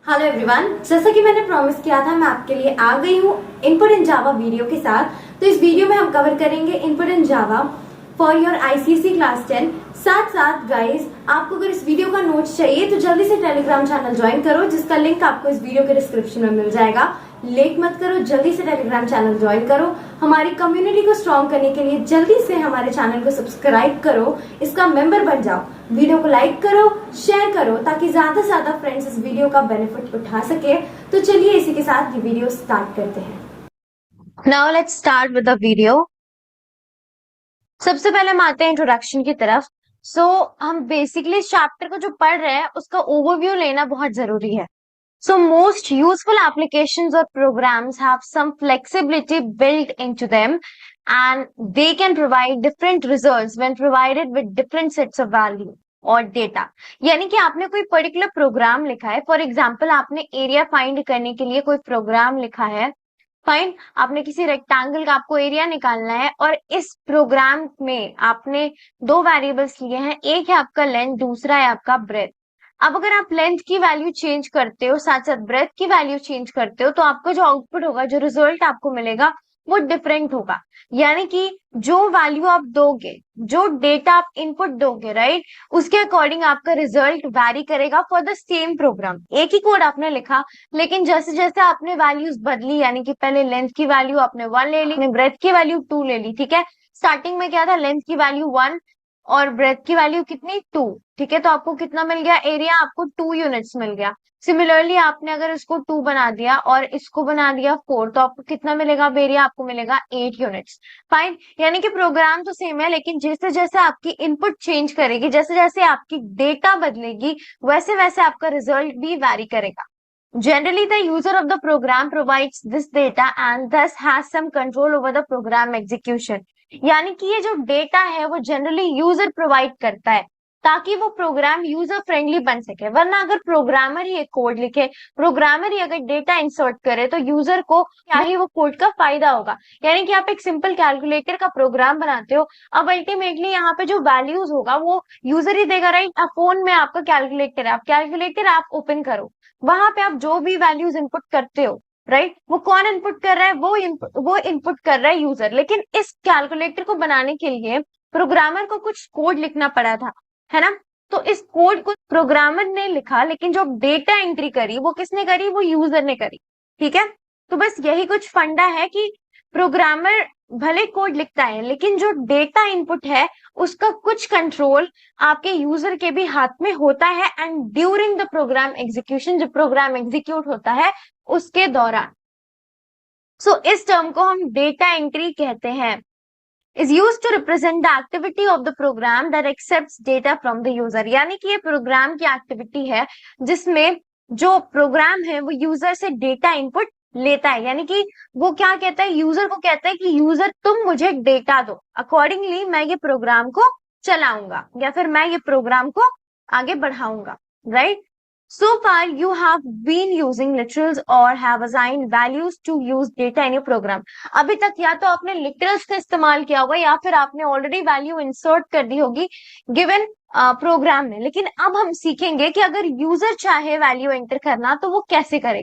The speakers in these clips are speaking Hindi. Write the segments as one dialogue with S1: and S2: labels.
S1: हेलो एवरीवन, जैसा कि मैंने प्रॉमिस किया था मैं आपके लिए आ गई हूँ इनपुट इन जावा वीडियो के साथ। तो इस वीडियो में हम कवर करेंगे input in Java for your ICSE class 10। साथ साथ गाइस, आपको अगर इस वीडियो का नोट्स चाहिए तो जल्दी से टेलीग्राम चैनल ज्वाइन करो, जिसका लिंक आपको इस वीडियो के डिस्क्रिप्शन में मिल जाएगा। लेट मत करो, जल्दी से टेलीग्राम चैनल ज्वाइन करो। हमारी कम्युनिटी को स्ट्रॉन्ग करने के लिए जल्दी से हमारे चैनल को सब्सक्राइब करो, इसका मेंबर बन जाओ। वीडियो को लाइक करो, शेयर करो, ताकि ज्यादा से ज्यादा फ्रेंड्स इस वीडियो का बेनिफिट उठा सके। तो चलिए इसी के साथ ये वीडियो स्टार्ट करते हैं। Now let's start with the video. सबसे पहले हम आते हैं इंट्रोडक्शन की तरफ। हम बेसिकली इस चैप्टर को जो पढ़ रहे हैं उसका ओवरव्यू लेना बहुत जरूरी है। So most useful applications or programs have some flexibility built into them and they can provide different results when provided with different sets of value और डेटा। यानी कि आपने कोई पर्टिकुलर प्रोग्राम लिखा है, फॉर एग्जाम्पल आपने एरिया फाइंड करने के लिए कोई प्रोग्राम लिखा है। फाइन, आपने किसी रेक्टेंगल का आपको एरिया निकालना है और इस प्रोग्राम में आपने दो वेरिएबल्स लिए हैं, एक है आपका लेंथ, दूसरा है आपका ब्रेथ। अब अगर आप लेंथ की वैल्यू चेंज करते हो, साथ साथ ब्रेथ की वैल्यू चेंज करते हो, तो आपका जो आउटपुट होगा, जो रिजल्ट आपको मिलेगा वो डिफरेंट होगा। यानी कि जो वैल्यू आप दोगे, जो डेटा आप इनपुट दोगे, राइट, उसके अकॉर्डिंग आपका रिजल्ट वैरी करेगा फॉर द सेम प्रोग्राम। एक ही कोड आपने लिखा, लेकिन जैसे जैसे आपने वैल्यूज बदली, यानी कि पहले लेंथ की वैल्यू आपने 1 ले ली, ब्रेथ की वैल्यू 2 ले ली, ठीक है। स्टार्टिंग में क्या था, लेंथ की वैल्यू 1 और ब्रेथ की वैल्यू कितनी, 2, ठीक है। तो आपको कितना मिल गया, एरिया आपको 2 यूनिट्स मिल गया। सिमिलरली आपने अगर इसको 2 बना दिया और इसको बना दिया 4, तो आपको कितना मिलेगा, एरिया आपको मिलेगा 8 यूनिट्स। फाइन, यानी कि प्रोग्राम तो सेम है, लेकिन जैसे जैसे आपकी इनपुट चेंज करेगी, जैसे जैसे आपकी डेटा बदलेगी, वैसे वैसे आपका रिजल्ट भी वैरी करेगा। Generally, the user of the program provides this data and thus has some control over the program execution. यानी कि ये जो डेटा है वो जनरली यूजर प्रोवाइड करता है ताकि वो प्रोग्राम यूजर फ्रेंडली बन सके। वरना अगर प्रोग्रामर ही एक कोड लिखे, प्रोग्रामर ही अगर डेटा इंसर्ट करे, तो यूजर को क्या ही वो कोड का फायदा होगा। यानी कि आप एक सिंपल कैलकुलेटर का प्रोग्राम बनाते हो, अब अल्टीमेटली यहाँ पे जो वैल्यूज होगा वो यूजर ही देगा, राइट। अब फोन में आपका कैलकुलेटर है, आप कैलकुलेटर आप ओपन करो, वहां पे आप जो भी वैल्यूज इनपुट करते हो, राइट, वो कौन इनपुट कर रहा है, वो इनपुट कर रहा है यूजर। लेकिन इस कैलकुलेटर को बनाने के लिए प्रोग्रामर को कुछ कोड लिखना पड़ा था, है ना। तो इस कोड को प्रोग्रामर ने लिखा, लेकिन जो डेटा एंट्री करी वो किसने करी, वो यूजर ने करी, ठीक है। तो बस यही कुछ फंडा है कि प्रोग्रामर भले कोड लिखता है, लेकिन जो डेटा इनपुट है उसका कुछ कंट्रोल आपके यूजर के भी हाथ में होता है। And during the program execution, जब प्रोग्राम एग्जीक्यूट होता है उसके दौरान। इस टर्म को हम डेटा एंट्री कहते हैं। is used to represent the activity of the program that accepts data from the user। यानी कि ये प्रोग्राम की एक्टिविटी है जिसमें जो प्रोग्राम है वो यूजर से डेटा इनपुट लेता है। यानी कि वो क्या कहता है, यूजर को कहता है कि यूजर तुम मुझे डेटा दो, अकॉर्डिंगली मैं ये प्रोग्राम को चलाऊंगा या फिर मैं ये प्रोग्राम को आगे बढ़ाऊंगा, right. So far you have been using literals or have assigned values to use data in your program। अभी तक या तो आपने literals का इस्तेमाल किया होगा या फिर आपने ऑलरेडी वैल्यू इंसर्ट कर दी होगी गिवन प्रोग्राम में। लेकिन अब हम सीखेंगे कि अगर यूजर चाहे वैल्यू एंटर करना तो वो कैसे करे।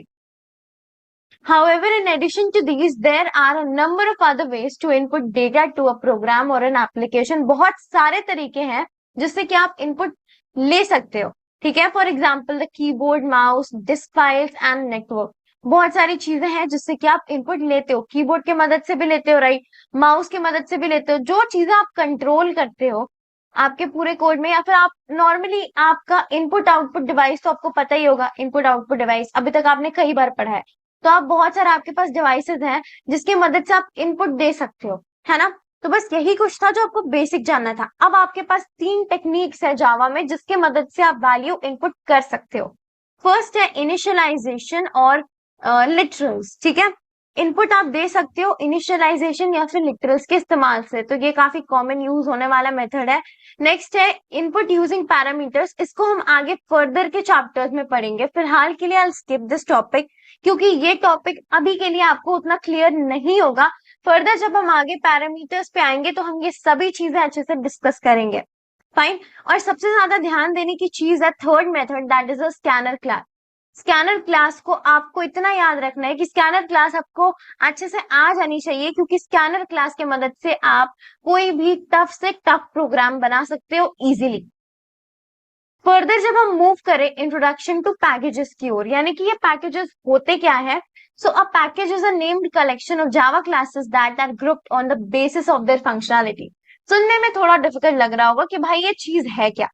S1: However, in addition to these, there are a number of other ways to input data to a program or an application। बहुत सारे तरीके हैं जिससे कि आप इनपुट ले सकते हो, ठीक है। For example the keyboard, mouse, disk files and network. बहुत सारी चीजें हैं जिससे कि आप इनपुट लेते हो, कीबोर्ड की मदद से भी लेते हो, राइट, माउस की मदद से भी लेते हो। जो चीजें आप कंट्रोल करते हो आपके पूरे कोड में, या फिर आप नॉर्मली आपका इनपुट आउटपुट डिवाइस तो आपको पता ही होगा। इनपुट आउटपुट डिवाइस अभी तक आपने कई बार पढ़ा है, तो आप बहुत सारे आपके पास डिवाइसेस हैं जिसकी मदद से आप इनपुट दे सकते हो, है ना। तो बस यही कुछ था जो आपको बेसिक जानना था। अब आपके पास 3 टेक्निक्स है जावा में जिसके मदद से आप वैल्यू इनपुट कर सकते हो। फर्स्ट है इनिशियलाइजेशन और लिटरल्स, ठीक है। इनपुट आप दे सकते हो इनिशियलाइजेशन या फिर लिटरल्स के इस्तेमाल से, तो ये काफी कॉमन यूज होने वाला मेथड है। नेक्स्ट है इनपुट यूजिंग पैरामीटर्स। इसको हम आगे फर्दर के चैप्टर्स में पढ़ेंगे। फिलहाल के लिए आई स्किप दिस टॉपिक क्योंकि ये टॉपिक अभी के लिए आपको उतना क्लियर नहीं होगा। फर्दर जब हम आगे पैरामीटर्स पे आएंगे तो हम ये सभी चीजें अच्छे से डिस्कस करेंगे। फाइन, और सबसे ज्यादा ध्यान देने की चीज है third method, that is a scanner class. Scanner class को आपको इतना याद रखना है कि स्कैनर क्लास आपको अच्छे से आ जानी चाहिए, क्योंकि स्कैनर क्लास की मदद से आप कोई भी टफ से टफ प्रोग्राम बना सकते हो इजीली। फर्दर जब हम मूव करें इंट्रोडक्शन टू पैकेजेस की ओर, यानी कि ये पैकेजेस होते क्या है। So a package is a named collection of Java classes that are grouped on the basis of their functionality. सुनने में थोड़ा डिफिकल्ट लग रहा होगा कि भाई ये चीज है क्या।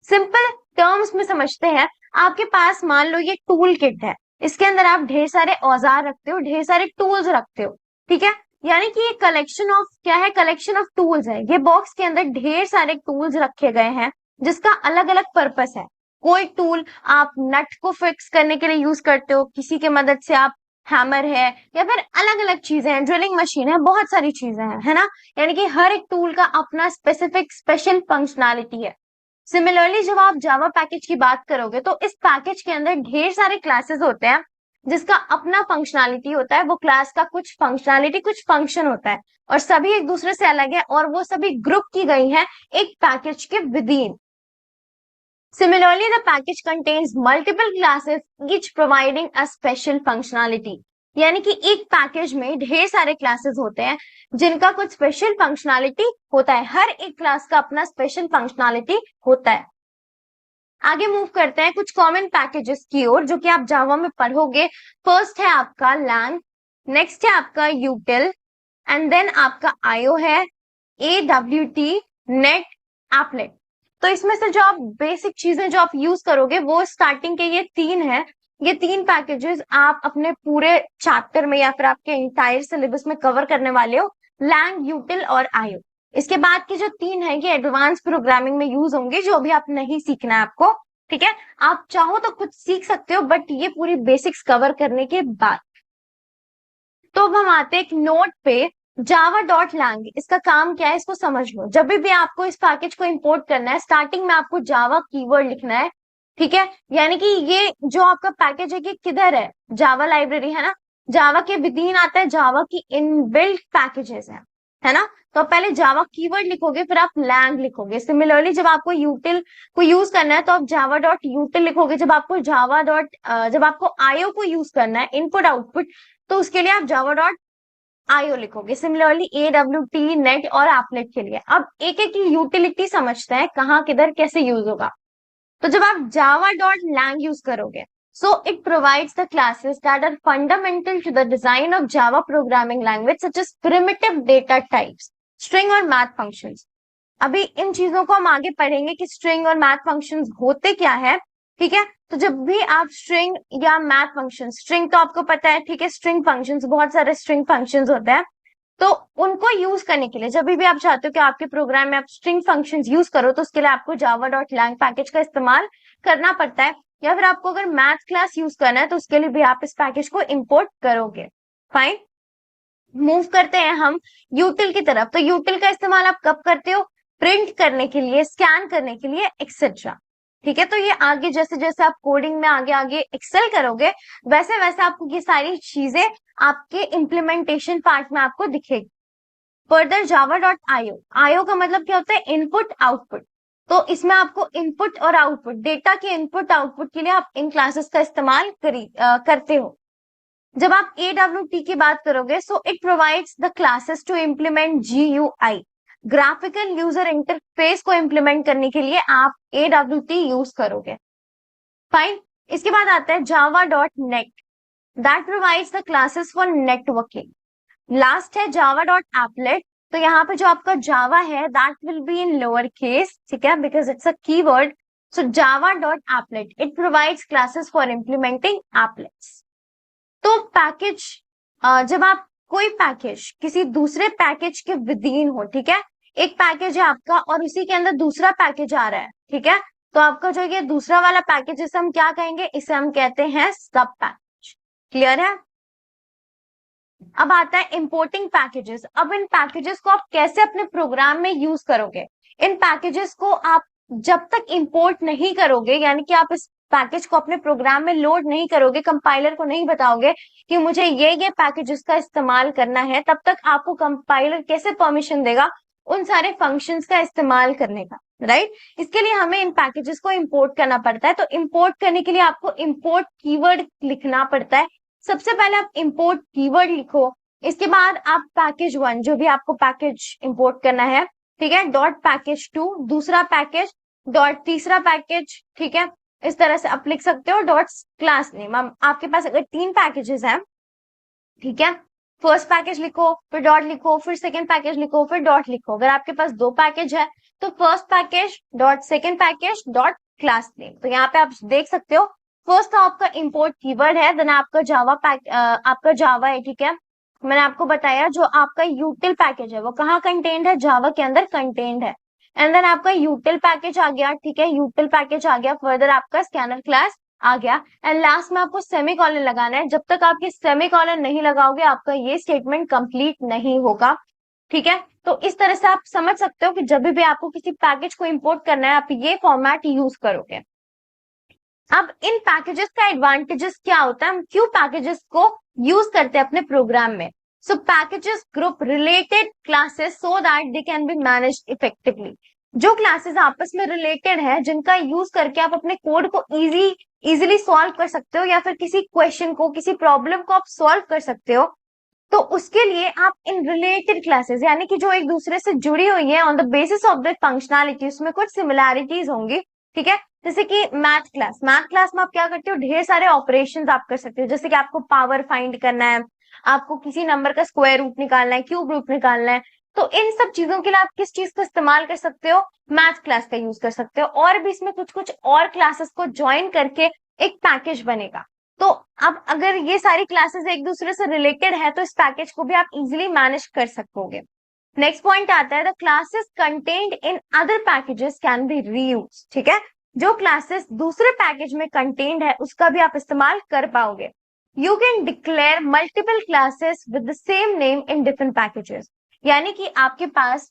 S1: सिंपल टर्म्स में समझते हैं। आपके पास मान लो ये टूल किट है, इसके अंदर आप ढेर सारे औजार रखते हो, ढेर सारे टूल्स रखते हो, ठीक है। यानी कि ये कलेक्शन ऑफ क्या है, कलेक्शन ऑफ टूल्स है। ये बॉक्स के अंदर ढेर सारे टूल्स रखे गए हैं जिसका अलग अलग पर्पस है। कोई टूल आप नट को फिक्स करने के लिए यूज करते हो, किसी के मदद से आप हैमर है, या फिर अलग अलग चीजें हैं, ड्रिलिंग मशीन है, बहुत सारी चीजें हैं, है ना। यानी कि हर एक टूल का अपना स्पेसिफिक स्पेशल फंक्शनैलिटी है। सिमिलरली जब आप जावा पैकेज की बात करोगे तो इस पैकेज के अंदर ढेर सारे क्लासेस होते हैं जिसका अपना फंक्शनैलिटी होता है। वो क्लास का कुछ फंक्शनैलिटी, कुछ फंक्शन होता है, और सभी एक दूसरे से अलग है, और वो सभी ग्रुप की गई है एक पैकेज के with in. Similarly, the package contains multiple classes, each providing a special functionality. यानी कि एक पैकेज में ढेर सारे क्लासेस होते हैं जिनका कुछ स्पेशल फंक्शनैलिटी होता है। हर एक क्लास का अपना स्पेशल फंक्शनैलिटी होता है। आगे मूव करते हैं कुछ कॉमन पैकेजेस की ओर जो कि आप जावा में पढ़ोगे। फर्स्ट है आपका lang, नेक्स्ट है आपका util, एंड देन आपका IO है, AWT, net, applet। तो इसमें से जो आप बेसिक चीजें जो आप यूज करोगे वो स्टार्टिंग के ये तीन है। ये तीन पैकेजेस आप अपने पूरे चैप्टर में या फिर आपके इंटायर सिलेबस में कवर करने वाले हो, lang, util और IO। इसके बाद के जो तीन है ये एडवांस प्रोग्रामिंग में यूज होंगे, जो अभी आप नहीं सीखना है आपको, ठीक है। आप चाहो तो खुद सीख सकते हो, बट ये पूरी बेसिक्स कवर करने के बाद। तो अब हम आते हैं एक नोट पे, जावा डॉट लैंग। इसका काम क्या है इसको समझ लो। जब भी आपको इस पैकेज को इंपोर्ट करना है, स्टार्टिंग में आपको जावा कीवर्ड लिखना है, ठीक है। यानी कि ये जो आपका पैकेज है कि किधर है, जावा लाइब्रेरी है ना, जावा के विदिन आता है जावा की इनबिल्ट पैकेजेस है ना। तो पहले जावा कीवर्ड लिखोगे, फिर आप लैंग लिखोगे। सिमिलरली जब आपको यूटिल को यूज करना है तो आप जावा डॉट यूटिल लिखोगे। जब आपको आईओ को यूज करना है, इनपुट आउटपुट, तो उसके लिए आप जावा डॉट आईओ लिखोगे। सिमिलरली AWT, नेट और एप्लेट के लिए। अब एक एक यूटिलिटी समझते हैं, कहाँ किधर कैसे यूज होगा। तो जब आप जावा डॉट लैंग यूज करोगे, so it provides the classes that are fundamental to the design of Java programming language, such as primitive data types, string और math functions। अभी इन चीजों को हम आगे पढ़ेंगे कि स्ट्रिंग और मैथ फंक्शंस होते क्या है, ठीक है। तो जब भी आप स्ट्रिंग या मैथ फंक्शन, स्ट्रिंग तो आपको पता है, ठीक है, स्ट्रिंग फंक्शंस, बहुत सारे स्ट्रिंग फंक्शंस होते हैं। तो उनको यूज करने के लिए जब भी आप चाहते हो कि आपके प्रोग्राम में आप स्ट्रिंग फंक्शंस यूज करो, तो उसके लिए आपको जावा डॉट लैंग पैकेज का इस्तेमाल करना पड़ता है। या फिर आपको अगर मैथ क्लास यूज करना है तो उसके लिए भी आप इस पैकेज को इंपोर्ट करोगे। फाइन, मूव करते हैं हम यूटिल की तरफ। तो यूटिल का इस्तेमाल आप कब करते हो, प्रिंट करने के लिए, स्कैन करने के लिए, एक्सेट्रा, ठीक है। तो ये आगे जैसे जैसे आप कोडिंग में आगे आगे एक्सेल करोगे, वैसे वैसे आपको ये सारी चीजें आपके इम्प्लीमेंटेशन पार्ट में आपको दिखेगी। Further Java dot IO, IO का मतलब क्या होता है, इनपुट आउटपुट। तो इसमें आपको इनपुट और आउटपुट, डेटा के इनपुट आउटपुट के लिए आप इन क्लासेस का इस्तेमाल करते हो। जब आप AWT की बात करोगे, so it provides the classes to implement GUI, graphical user interface को इम्प्लीमेंट करने के लिए आप AWT यूज करोगे। फाइन, इसके बाद आता है Java dot net, that provides the classes for networking. Last है जावा डॉट एप्लेट। तो यहाँ पे जो आपका जावा है that will be in lower case, ठीक है, because it's a keyword. So Java dot applet, it provides classes for implementing एप्लेट्स। तो पैकेज, जब आप कोई पैकेज किसी दूसरे पैकेज के विदिन हो, ठीक है, एक पैकेज है आपका और उसी के अंदर दूसरा पैकेज आ रहा है, ठीक है, तो आपका जो ये दूसरा वाला पैकेज, इसे हम क्या कहेंगे, इसे हम कहते हैं सब पैकेज। क्लियर है। अब आता है इंपोर्टिंग पैकेजेस। अब इन पैकेजेस को आप कैसे अपने प्रोग्राम में यूज करोगे। इन पैकेजेस को आप जब तक इंपोर्ट नहीं करोगे, यानी कि आप इस पैकेज को अपने प्रोग्राम में लोड नहीं करोगे, कंपाइलर को नहीं बताओगे कि मुझे ये पैकेजेस का इस्तेमाल करना है, तब तक आपको कंपाइलर कैसे परमिशन देगा उन सारे फंक्शंस का इस्तेमाल करने का। राइट। इसके लिए हमें इन पैकेजेस को इंपोर्ट करना पड़ता है। तो इंपोर्ट करने के लिए आपको इंपोर्ट कीवर्ड लिखना पड़ता है। सबसे पहले आप इंपोर्ट कीवर्ड लिखो, इसके बाद आप पैकेज 1 जो भी आपको पैकेज इंपोर्ट करना है, ठीक है, डॉट पैकेज 2 दूसरा पैकेज, डॉट तीसरा पैकेज, ठीक है, इस तरह से आप लिख सकते हो, डॉट क्लास नेम। आपके पास अगर 3 पैकेजेस हैं, ठीक है, फर्स्ट पैकेज लिखो, फिर डॉट लिखो, फिर सेकंड पैकेज लिखो, फिर डॉट लिखो। अगर आपके पास 2 पैकेज है तो first package dot second package dot class name. तो यहाँ पे आप देख सकते हो, फर्स्ट तो आपका इंपोर्ट कीवर्ड है, देन आपका आपका जावा है, ठीक है, मैंने आपको बताया जो आपका यूटिल पैकेज है वो कहाँ कंटेन्ड है, जावा के अंदर कंटेन्ड है। एंड देन आपका यूटिल पैकेज आ गया, ठीक है, यूटिल पैकेज आ गया, फर्दर आपका स्कैनर क्लास आ गया, एंड लास्ट में आपको सेमीकोलन लगाना है। जब तक आप ये सेमीकोलन नहीं लगाओगे आपका ये स्टेटमेंट कंप्लीट नहीं होगा, ठीक है। तो इस तरह से आप समझ सकते हो कि जब भी आपको किसी पैकेज को इंपोर्ट करना है आप ये फॉर्मेट यूज करोगे। अब इन पैकेजेस का एडवांटेजेस क्या होता है, हम क्यों पैकेजेस को यूज करते हैं अपने प्रोग्राम में। So packages group related classes so that they can be managed effectively. जो क्लासेस आपस में रिलेटेड है जिनका यूज करके आप अपने कोड को इजीली सॉल्व कर सकते हो, या फिर किसी क्वेश्चन को, किसी प्रॉब्लम को आप सॉल्व कर सकते हो, तो उसके लिए आप इन रिलेटेड क्लासेस यानी कि जो एक दूसरे से जुड़ी हुई है on the basis of the functionality, उसमें कुछ सिमिलैरिटीज होंगी, ठीक है। जैसे कि मैथ क्लास में आप क्या करते हो, ढेर सारे ऑपरेशंस आप कर सकते हो, जैसे कि आपको पावर फाइंड करना है, आपको किसी नंबर का स्क्वायर रूट निकालना है, क्यूब रूट निकालना है, तो इन सब चीजों के लिए आप किस चीज का इस्तेमाल कर सकते हो, मैथ क्लास का यूज कर सकते हो। और भी इसमें कुछ कुछ और क्लासेस को ज्वाइन करके एक पैकेज बनेगा। तो अब अगर ये सारी क्लासेस एक दूसरे से रिलेटेड है तो इस पैकेज को भी आप इजीली मैनेज कर सकोगे। नेक्स्ट पॉइंट आता है, the classes contained in other packages can be reused, ठीक है, जो क्लासेस दूसरे पैकेज में कंटेन्ड है उसका भी आप इस्तेमाल कर पाओगे। You can declare multiple classes with the same name in different packages, यानी कि आपके पास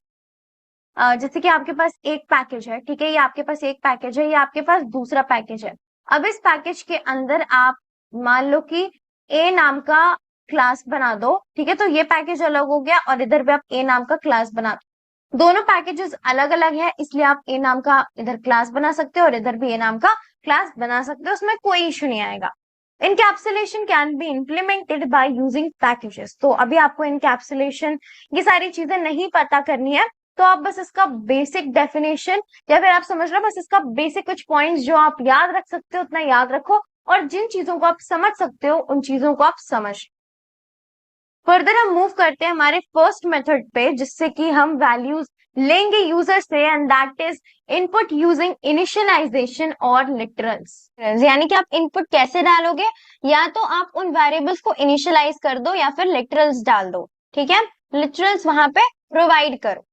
S1: जैसे कि आपके पास एक पैकेज है, ठीक है, ये आपके पास एक पैकेज है, ये आपके पास दूसरा पैकेज है। अब इस पैकेज के अंदर आप मान लो कि ए नाम का क्लास बना दो, ठीक है, तो ये पैकेज अलग हो गया और इधर भी आप ए नाम का क्लास बना दो। दोनों पैकेजेस अलग अलग है, इसलिए आप ए नाम का इधर क्लास बना सकते हो और इधर भी ए नाम का क्लास बना सकते हो, उसमें कोई इश्यू नहीं आएगा। Encapsulation can be implemented by using packages. तो अभी आपको इनकैप्सुलेशन ये सारी चीजें नहीं पता करनी है, तो आप बस इसका बेसिक डेफिनेशन या फिर आप समझ लो बस इसका बेसिक कुछ पॉइंट्स जो आप याद रख सकते हो उतना याद रखो, और जिन चीजों को आप समझ सकते हो उन चीजों को आप समझ। फर्दर हम मूव करते हैं हमारे फर्स्ट मेथड पे, जिससे कि हम वैल्यूज लेंगे यूजर से, and that is input using initialization और लिटरल्स। यानी कि आप इनपुट कैसे डालोगे, या तो आप उन वेरिएबल्स को इनिशियलाइज कर दो या फिर लिटरल्स डाल दो, ठीक है, लिटरल्स वहां पे प्रोवाइड करो।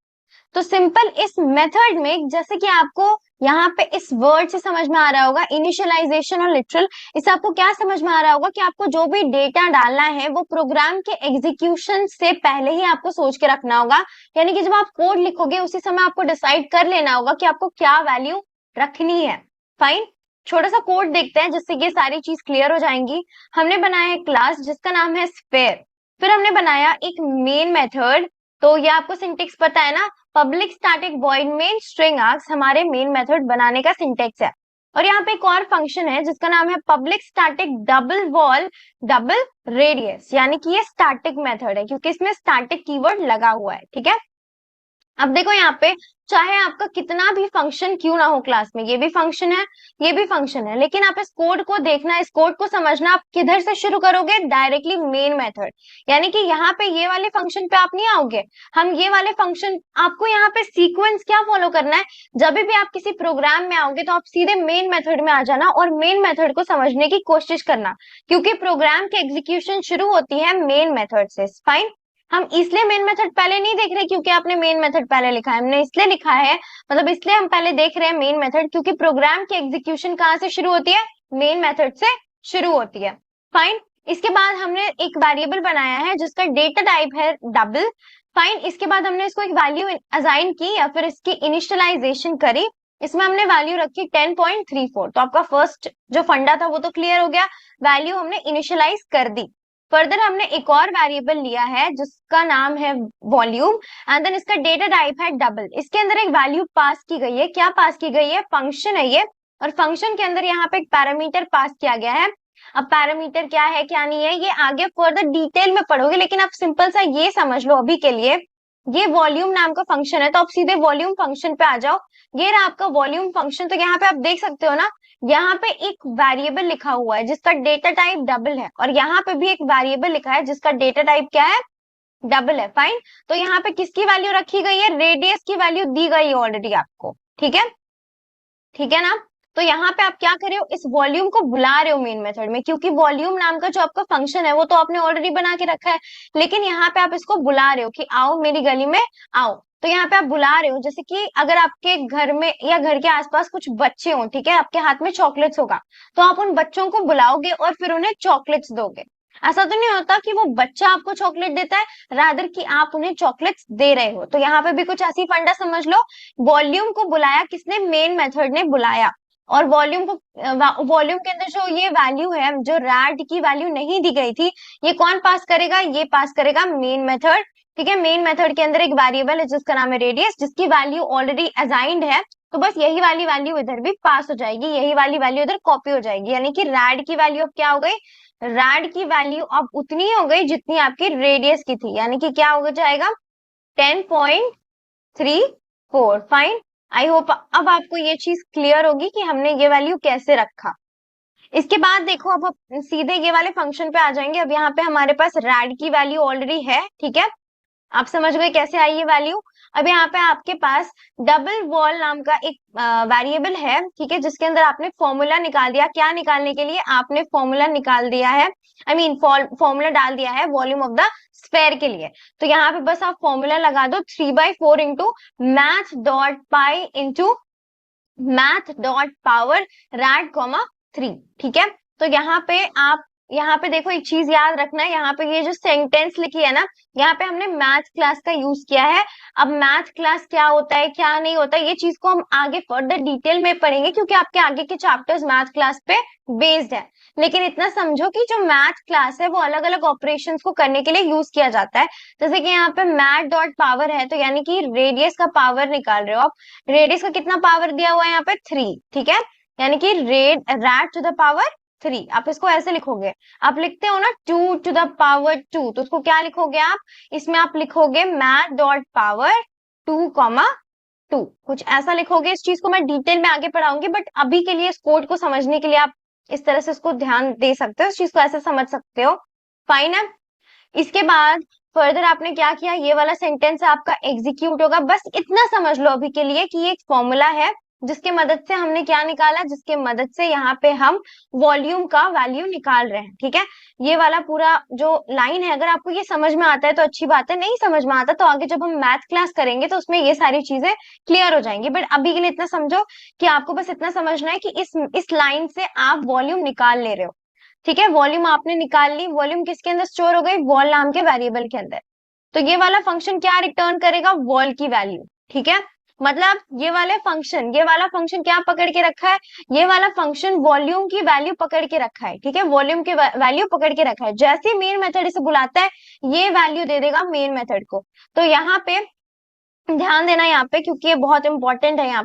S1: तो सिंपल इस मेथड में जैसे कि आपको यहाँ पे इस वर्ड से समझ में आ रहा होगा इनिशियलाइजेशन और लिटरल, इससे आपको क्या समझ में आ रहा होगा कि आपको जो भी डेटा डालना है वो प्रोग्राम के एग्जीक्यूशन से पहले ही आपको सोच के रखना होगा। यानी कि जब आप कोड लिखोगे उसी समय आपको डिसाइड कर लेना होगा कि आपको क्या वैल्यू रखनी है। फाइन, छोटा सा कोड देखते हैं जिससे ये सारी चीज क्लियर हो जाएंगी। हमने बनाया एक क्लास जिसका नाम है स्फेयर, फिर हमने बनाया एक मेन मेथड, तो ये आपको सिंटेक्स पता है ना, public static void main string args हमारे मेन मेथड बनाने का सिंटेक्स है। और यहाँ पे एक और फंक्शन है जिसका नाम है public static double wall double radius, यानी कि ये स्टैटिक मेथड है क्योंकि इसमें स्टैटिक कीवर्ड लगा हुआ है, ठीक है। अब देखो यहाँ पे चाहे आपका कितना भी फंक्शन क्यों ना हो क्लास में, ये भी फंक्शन है, ये भी फंक्शन है, लेकिन आप इस कोड को देखना, इस कोड को समझना, आप किधर से शुरू करोगे, डायरेक्टली मेन मेथड। यानी कि यहाँ पे ये वाले फंक्शन पे आप नहीं आओगे, हम ये वाले फंक्शन, आपको यहाँ पे सीक्वेंस क्या फॉलो करना है, जब भी आप किसी प्रोग्राम में आओगे तो आप सीधे मेन मेथड में आ जाना और मेन मेथड को समझने की कोशिश करना, क्योंकि प्रोग्राम की एग्जीक्यूशन शुरू होती है मेन मेथड से। फाइन, हम इसलिए मेन मेथड पहले नहीं देख रहे क्योंकि आपने मेन मेथड पहले लिखा है, हमने इसलिए लिखा है, मतलब इसलिए हम पहले देख रहे हैं मेन मेथड क्योंकि प्रोग्राम की एग्जीक्यूशन कहाँ से शुरू होती है, मेन मेथड से शुरू होती है। फाइन, इसके बाद हमने एक वेरिएबल बनाया है जिसका डेटा टाइप है डबल। फाइन, इसके बाद हमने इसको एक वैल्यू असाइन की या फिर इसकी इनिशियलाइजेशन करी, इसमें हमने वैल्यू रखी 10.34। तो आपका फर्स्ट जो फंडा था वो तो क्लियर हो गया, वैल्यू हमने इनिशियलाइज कर दी। फर्दर हमने एक और वेरिएबल लिया है जिसका नाम है वॉल्यूम, एंड देन इसका डेटा टाइप है डबल। इसके अंदर एक वैल्यू पास की गई है, क्या पास की गई है, फंक्शन है ये, और फंक्शन के अंदर यहाँ पे एक पैरामीटर पास किया गया है। अब पैरामीटर क्या है क्या नहीं है ये आगे फर्दर डिटेल में पढ़ोगे, लेकिन आप सिंपल सा ये समझ लो अभी के लिए, ये वॉल्यूम नाम का फंक्शन है, तो आप सीधे वॉल्यूम फंक्शन पे आ जाओ। ये रहा आपका वॉल्यूम फंक्शन। तो यहाँ पे आप देख सकते हो ना, यहाँ पे एक वेरिएबल लिखा हुआ है जिसका डेटा टाइप डबल है, और यहाँ पे भी एक वेरिएबल लिखा है जिसका डेटा टाइप क्या है, डबल है। फाइन। तो यहाँ पे किसकी वैल्यू रखी गई है, रेडियस की वैल्यू दी गई है ऑलरेडी आपको। ठीक है, ठीक है ना। तो यहाँ पे आप क्या कर रहे हो, इस वॉल्यूम को बुला रहे हो मेन मेथड में, क्योंकि वॉल्यूम नाम का जो आपका फंक्शन है वो तो आपने ऑलरेडी बना के रखा है, लेकिन यहाँ पे आप इसको बुला रहे हो कि आओ मेरी गली में आओ। तो यहाँ पे आप बुला रहे हो, जैसे कि अगर आपके घर में या घर के आसपास कुछ बच्चे हो, ठीक है, आपके हाथ में चॉकलेट्स होगा, तो आप उन बच्चों को बुलाओगे और फिर उन्हें चॉकलेट्स दोगे। ऐसा तो नहीं होता कि वो बच्चा आपको चॉकलेट देता है, रादर कि आप उन्हें चॉकलेट्स दे रहे हो। तो यहाँ पे भी कुछ ऐसी फंडा समझ लो, वॉल्यूम को बुलाया किसने, मेन मेथड ने बुलाया, और वॉल्यूम को वॉल्यूम के अंदर जो ये वैल्यू है, जो रैड की वैल्यू नहीं दी गई थी, ये कौन पास करेगा, ये पास करेगा मेन मेथड। ठीक है, मेन मेथड के अंदर एक वेरिएबल है जिसका नाम है रेडियस, जिसकी वैल्यू ऑलरेडी असाइंड है, तो बस यही वाली वैल्यू इधर भी पास हो जाएगी, यही वाली वैल्यू इधर कॉपी हो जाएगी, यानी कि रैड की वैल्यू अब क्या हो गई, रैड की वैल्यू अब उतनी हो गई जितनी आपकी रेडियस की थी, यानी कि क्या हो जाएगा 10.34। फाइन। आई होप अब आपको ये चीज क्लियर होगी कि हमने ये वैल्यू कैसे रखा। इसके बाद देखो, अब आप सीधे ये वाले फंक्शन पे आ जाएंगे। अब यहाँ पे हमारे पास रैड की वैल्यू ऑलरेडी है, ठीक है, आप समझ गए कैसे आई ये वैल्यू। अब यहाँ पे आपके पास डबल वॉल नाम का एक वेरिएबल है, ठीक है, जिसके अंदर आपने फॉर्मूला निकाल दिया। क्या निकालने के लिए, आपने फॉर्मूला निकाल दिया है, आई मीन फॉर्मूला डाल दिया है वॉल्यूम ऑफ द स्फेयर के लिए। तो यहाँ पे बस आप फॉर्मूला लगा दो, 3/4 into math dot pi into math dot power red comma 3। ठीक है, तो यहाँ पे आप, यहाँ पे देखो एक चीज याद रखना है, यहाँ पे ये जो सेंटेंस लिखी है ना, यहाँ पे हमने मैथ क्लास का यूज किया है। अब मैथ क्लास क्या होता है क्या नहीं होता है, ये चीज को हम आगे फर्दर डिटेल में पढ़ेंगे, क्योंकि आपके आगे के चैप्टर्स मैथ क्लास पे बेस्ड है। लेकिन इतना समझो कि जो मैथ क्लास है वो अलग अलग ऑपरेशंस को करने के लिए यूज किया जाता है। जैसे कि यहाँ पे मैथ डॉट पावर है, तो यानी कि रेडियस का पावर निकाल रहे हो आप, रेडियस का कितना पावर दिया हुआ है यहाँ पे 3, ठीक है, यानी कि रैड टू द पावर 3। आप इसको ऐसे लिखोगे, आप लिखते हो ना 2 टू द पावर 2, तो उसको क्या लिखोगे आप, इसमें आप लिखोगे मैथ डॉट पावर 2, कुछ ऐसा लिखोगे। इस चीज को मैं डिटेल में आगे पढ़ाऊंगी, बट अभी के लिए इस कोड को समझने के लिए आप इस तरह से इसको ध्यान दे सकते हो, इस चीज को ऐसे समझ सकते हो। फाइन है। इसके बाद फर्दर आपने क्या किया, ये वाला सेंटेंस आपका एग्जीक्यूट होगा। बस इतना समझ लो अभी के लिए कि ये एक फॉर्मूला है जिसके मदद से हमने क्या निकाला, जिसके मदद से यहाँ पे हम वॉल्यूम का वैल्यू निकाल रहे हैं। ठीक है, ये वाला पूरा जो लाइन है, अगर आपको ये समझ में आता है तो अच्छी बात है, नहीं समझ में आता तो आगे जब हम मैथ क्लास करेंगे तो उसमें ये सारी चीजें क्लियर हो जाएंगी। बट अभी के लिए इतना समझो कि आपको बस इतना समझना है कि इस लाइन से आप वॉल्यूम निकाल ले रहे हो। ठीक है, वॉल्यूम आपने निकाल ली, वॉल्यूम किसके अंदर स्टोर हो गई, वॉल नाम के वेरिएबल के अंदर। तो ये वाला फंक्शन क्या रिटर्न करेगा, वॉल की वैल्यू। ठीक है, मतलब ये वाला फंक्शन क्या पकड़ के रखा है, ये वाला फंक्शन वॉल्यूम की वैल्यू पकड़ के रखा है। ठीक है, वॉल्यूम की वैल्यू पकड़ के रखा है, जैसे मेन मेथड इसे बुलाता है ये वैल्यू दे देगा मेन मेथड को। तो यहाँ पे ध्यान देना, यहाँ पे क्योंकि ये बहुत इंपॉर्टेंट है, यहाँ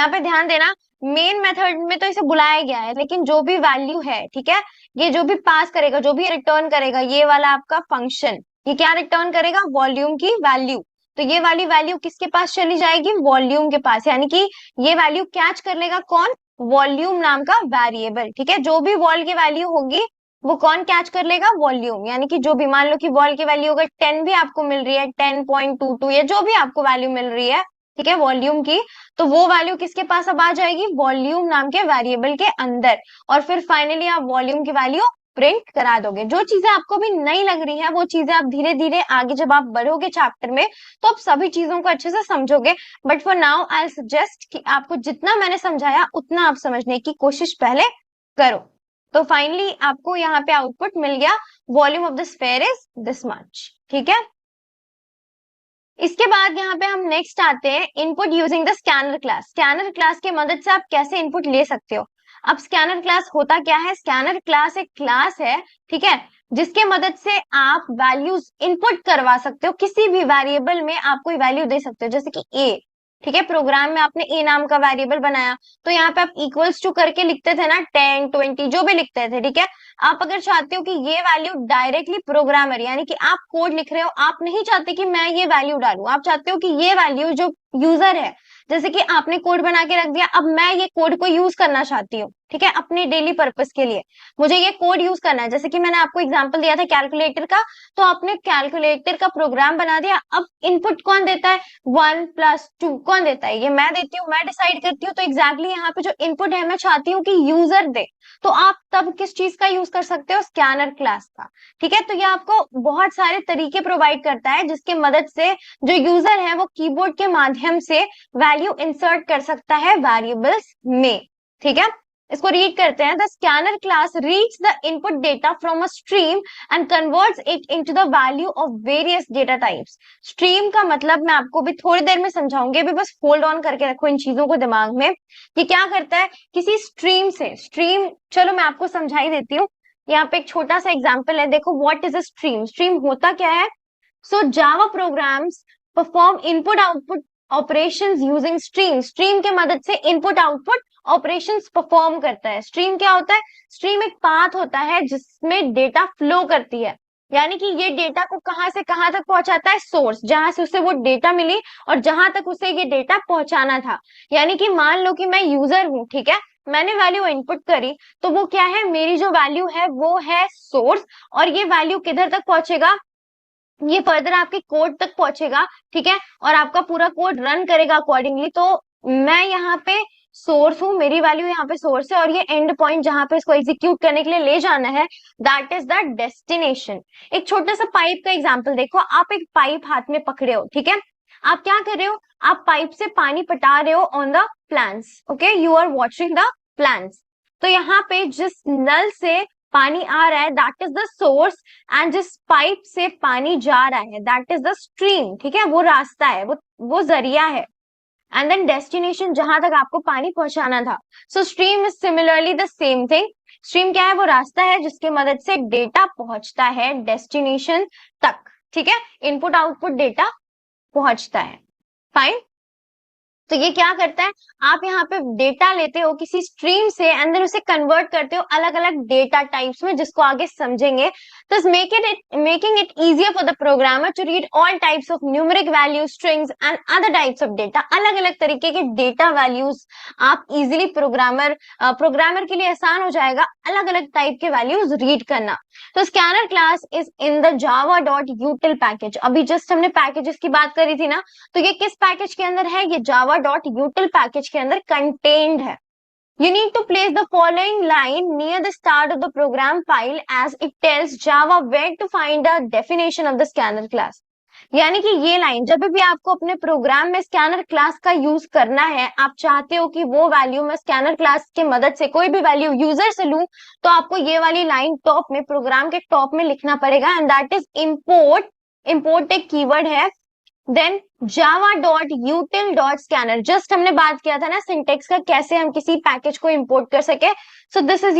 S1: पे ध्यान देना। मेन मेथड में तो इसे बुलाया गया है, लेकिन जो भी वैल्यू है, ठीक है, ये जो भी पास करेगा, जो भी रिटर्न करेगा, ये वाला आपका फंक्शन, ये क्या रिटर्न करेगा, वॉल्यूम की वैल्यू। तो ये वाली वैल्यू किसके पास चली जाएगी, वॉल्यूम के पास, यानी कि ये वैल्यू कैच कर लेगा कौन, वॉल्यूम नाम का वेरिएबल। ठीक है, जो भी वॉल की वैल्यू होगी वो कौन कैच कर लेगा, वॉल्यूम, यानी कि जो भी, मान लो कि वॉल की वैल्यू अगर 10 भी आपको मिल रही है, 10.22 या जो भी आपको वैल्यू मिल रही है, ठीक है, वॉल्यूम की, तो वो वैल्यू किसके पास अब आ जाएगी, वॉल्यूम नाम के वेरिएबल के अंदर। और फिर फाइनली आप वॉल्यूम की वैल्यू प्रिंट करा दोगे। जो चीजें आपको भी नहीं लग रही है वो चीजें आप धीरे धीरे आगे जब आप बढ़ोगे चैप्टर में तो आप सभी चीजों को अच्छे से समझोगे। But for now I suggest कि आपको जितना मैंने समझाया उतना आप समझने की कोशिश पहले करो। तो फाइनली आपको यहाँ पे आउटपुट मिल गया, volume of the sphere is this much. ठीक है, इसके बाद यहाँ पे हम नेक्स्ट आते हैं, input using the scanner class. Scanner class की मदद से आप कैसे इनपुट ले सकते हो। अब स्कैनर क्लास होता क्या है, स्कैनर क्लास एक क्लास है, ठीक है, जिसके मदद से आप वैल्यूज इनपुट करवा सकते हो, किसी भी वेरिएबल में आप कोई वैल्यू दे सकते हो, जैसे कि ए, ठीक है, प्रोग्राम में आपने ए नाम का वेरिएबल बनाया, तो यहाँ पे आप इक्वल्स टू करके लिखते थे ना, 10 20 जो भी लिखते थे, ठीक है। आप अगर चाहते हो कि ये वैल्यू डायरेक्टली प्रोग्रामर, यानी कि आप कोड लिख रहे हो, आप नहीं चाहते कि मैं ये वैल्यू डालूं, आप चाहते हो कि ये वैल्यू जो यूजर है, जैसे कि आपने कोड बना के रख दिया, अब मैं ये कोड को यूज करना चाहती हूँ, ठीक है, अपने डेली पर्पस के लिए मुझे ये कोड यूज करना है, जैसे कि मैंने आपको एग्जांपल दिया था कैलकुलेटर का, तो आपने कैलकुलेटर का प्रोग्राम बना दिया, अब इनपुट कौन देता है, 1+2 कौन देता है, ये मैं देती हूँ, मैं डिसाइड करती हूँ, तो एग्जैक्टली यहाँ पे जो इनपुट है मैं चाहती हूँ कि यूजर दे, तो आप तब किस चीज का यूज कर सकते हो, स्कैनर क्लास का, ठीक है। तो ये आपको बहुत सारे तरीके प्रोवाइड करता है जिसके मदद से जो यूजर है वो कीबोर्ड के माध्यम से वैल्यू इंसर्ट कर सकता है वेरिएबल्स में, ठीक है। इसको रीड करते हैं, the scanner class reads the input data from a stream and converts it into the value of various data types. Stream का मतलब मैं आपको भी थोड़ी देर में समझाऊंगी, अभी बस होल्ड ऑन करके रखो इन चीजों को दिमाग में। ये क्या करता है, किसी स्ट्रीम से, स्ट्रीम चलो मैं आपको समझा ही देती हूँ, यहाँ पे एक छोटा सा एग्जाम्पल है, देखो what is a stream, stream होता क्या है। So Java programs perform input output operations using stream, stream के मदद से इनपुट आउटपुट ऑपरेशंस परफॉर्म करता है। स्ट्रीम क्या होता है, स्ट्रीम एक पाथ होता है जिसमें डेटा फ्लो करती है, यानी कि ये डेटा को कहां से कहां तक पहुंचाता है, सोर्स जहां से उसे वो डेटा मिली और जहां तक उसे ये डेटा पहुंचाना था। यानी कि मान लो कि मैं यूजर हूं, ठीक है, मैंने वैल्यू इनपुट करी, तो वो क्या है, मेरी जो वैल्यू है वो है सोर्स, और ये वैल्यू किधर तक पहुंचेगा, ये फर्दर आपके कोड तक पहुंचेगा, ठीक है, और आपका पूरा कोड रन करेगा अकॉर्डिंगली। तो मैं यहाँ पे सोर्स हूँ, मेरी वैल्यू यहाँ पे सोर्स है, और ये एंड पॉइंट जहां पे इसको एग्जीक्यूट करने के लिए ले जाना है, दैट इज द डेस्टिनेशन। एक छोटा सा पाइप का एग्जांपल देखो, आप एक पाइप हाथ में पकड़े हो, ठीक है, आप क्या कर रहे हो, आप पाइप से पानी पटा रहे हो on the plants, okay, you are watching the plants. तो यहाँ पे जिस नल से पानी आ रहा है that is the source, and जिस पाइप से पानी जा रहा है दैट इज द स्ट्रीम, ठीक है, वो रास्ता है, वो जरिया है, एंड देन डेस्टिनेशन जहां तक आपको पानी पहुंचाना था। So stream is similarly the same thing. Stream क्या है, वो रास्ता है जिसके मदद से डेटा पहुंचता है डेस्टिनेशन तक, ठीक है, इनपुट आउटपुट डेटा पहुंचता है, फाइन। तो ये क्या करता है, आप यहाँ पे डेटा लेते हो किसी स्ट्रीम से एंड देन उसे कन्वर्ट करते हो अलग अलग डेटा टाइप्स में, जिसको आगे समझेंगे। तो making it easier for the programmer to read all types of numeric values, strings and other types of data. अलग अलग तरीके के डेटा वैल्यूज आप इजिली प्रोग्रामर के लिए आसान हो जाएगा अलग अलग टाइप के वैल्यूज रीड करना। तो scanner class is in the Java dot यूटिल package. अभी जस्ट हमने पैकेजेस की बात करी थी ना, तो ये किस पैकेज के अंदर है, ये जावा डॉट यूटिल पैकेज के अंदर कंटेन्ड है। You need to place the following line near the start of the program file as it tells Java where to find the definition of the scanner class. यानी कि ये लाइन जब भी आपको अपने प्रोग्राम में स्कैनर क्लास का यूज करना है, आप चाहते हो कि वो वैल्यू मैं स्कैनर क्लास की मदद से कोई भी वैल्यू यूजर से लूं, तो आपको ये वाली लाइन टॉप में, प्रोग्राम के टॉप में लिखना पड़ेगा, and that is import. Import एक कीवर्ड है, देन java.util.scanner, जस्ट हमने बात किया था ना सिंटेक्स का, कैसे हम किसी पैकेज को इंपोर्ट कर सके। So this is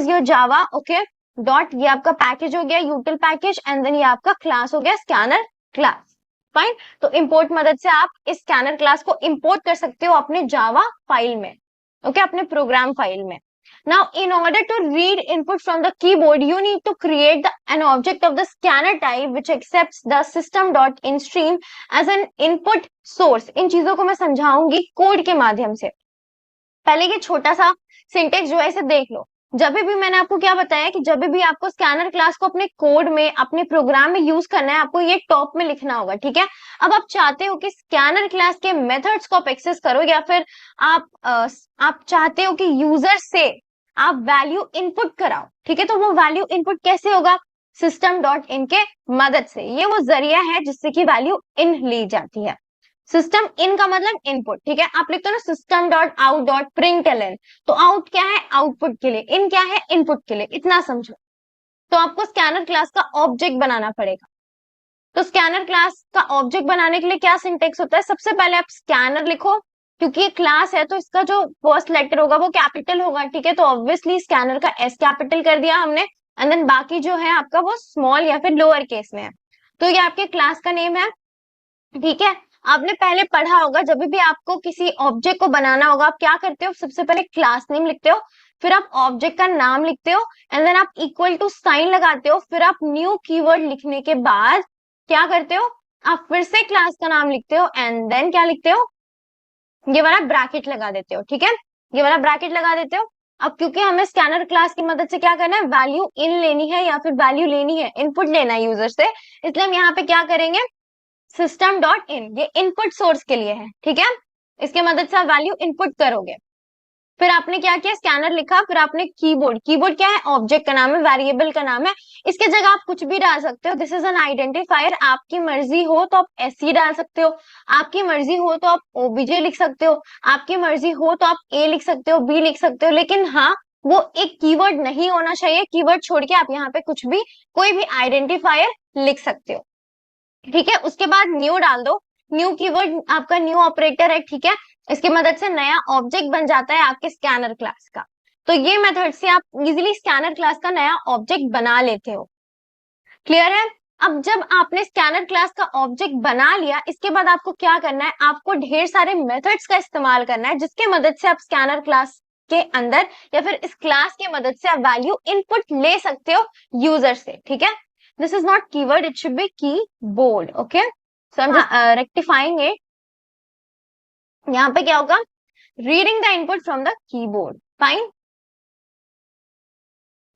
S1: your Java, okay, dot, ये आपका पैकेज हो गया यूटिल पैकेज, एंड देन ये आपका क्लास हो गया स्कैनर क्लास, फाइन। तो इंपोर्ट मदद से आप इस स्कैनर क्लास को इंपोर्ट कर सकते हो अपने जावा फाइल में, ओके, अपने प्रोग्राम फाइल में। Now, in order to read input from the keyboard, you need to create an object of the scanner type which accepts the system.in stream as an input source. इन चीजों को मैं समझाऊंगी कोड के माध्यम से। पहले ये छोटा सा सिंटेक्स जो है इसे देख लो। जब भी मैंने आपको क्या बताया कि जब भी आपको स्कैनर क्लास को अपने कोड में, अपने प्रोग्राम में यूज करना है, आपको ये टॉप में लिखना होगा, ठीक है। अब आप चाहते हो कि स्कैनर क्लास के मेथड्स को आप एक्सेस करो, या फिर आप चाहते हो कि यूजर से आप वैल्यू इनपुट कराओ, ठीक है। तो वो वैल्यू इनपुट कैसे होगा, सिस्टम डॉट इन के मदद से। ये वो जरिया है जिससे कि वैल्यू इन ली जाती है। सिस्टम इन का मतलब इनपुट, ठीक है, आप लिखते हो ना system dot out dot println, तो आउट क्या है, आउटपुट के लिए, इन क्या है, इनपुट के लिए, इतना समझो। तो आपको स्कैनर क्लास का ऑब्जेक्ट बनाना पड़ेगा। तो स्कैनर क्लास का ऑब्जेक्ट बनाने के लिए क्या सिंटेक्स होता है, सबसे पहले आप स्कैनर लिखो, क्योंकि ये क्लास है तो इसका जो फर्स्ट लेटर होगा वो कैपिटल होगा, ठीक है। तो ऑब्वियसली स्कैनर का एस कैपिटल कर दिया हमने, एंड देन बाकी जो है आपका वो स्मॉल या फिर लोअर केस में है। तो ये आपके क्लास का नेम है, ठीक है। आपने पहले पढ़ा होगा जब भी आपको किसी ऑब्जेक्ट को बनाना होगा आप क्या करते हो, सबसे पहले क्लास नेम लिखते हो, फिर आप ऑब्जेक्ट का नाम लिखते हो, एंड देन आप इक्वल टू साइन लगाते हो, फिर आप न्यू कीवर्ड लिखने के बाद क्या करते हो, आप फिर से क्लास का नाम लिखते हो, एंड देन क्या लिखते हो, ये वाला ब्रैकेट लगा देते हो, ठीक है। ये वाला ब्रैकेट लगा देते हो। अब क्योंकि हमें स्कैनर क्लास की मदद से क्या करना है, वैल्यू इन लेनी है या फिर वैल्यू लेनी है, इनपुट लेना है यूजर से, इसलिए हम यहाँ पे क्या करेंगे, सिस्टम डॉट इन, ये इनपुट सोर्स के लिए है, ठीक है। इसके मदद से आप वैल्यू इनपुट करोगे। फिर आपने क्या किया, स्कैनर लिखा, फिर आपने कीबोर्ड, कीबोर्ड क्या है, ऑब्जेक्ट का नाम है, वेरिएबल का नाम है, इसके जगह आप कुछ भी डाल सकते हो, दिस इज एन आइडेंटिफायर, आपकी मर्जी हो तो आप एससी डाल सकते हो, आपकी मर्जी हो तो आप ओबीजे लिख सकते हो, आपकी मर्जी हो तो आप ए लिख सकते हो, बी लिख सकते हो, लेकिन हाँ वो एक कीवर्ड नहीं होना चाहिए, कीवर्ड छोड़ के आप यहाँ पे कुछ भी कोई भी आइडेंटिफायर लिख सकते हो, ठीक है। उसके बाद न्यू डाल दो, न्यू कीवर्ड आपका न्यू ऑपरेटर है, ठीक है। इसकी मदद से नया ऑब्जेक्ट बन जाता है आपके स्कैनर क्लास का। तो ये मेथड से आप इजीली स्कैनर क्लास का नया ऑब्जेक्ट बना लेते हो, क्लियर है। अब जब आपने स्कैनर क्लास का ऑब्जेक्ट बना लिया, इसके बाद आपको क्या करना है, आपको ढेर सारे मेथड्स का इस्तेमाल करना है जिसके मदद से आप स्कैनर क्लास के अंदर या फिर इस क्लास की मदद से आप वैल्यू इनपुट ले सकते हो यूजर से, ठीक है। This is not keyword, it should be keyboard, okay. So I am just rectifying it. यहाँ पे क्या होगा, reading the input from the keyboard, fine.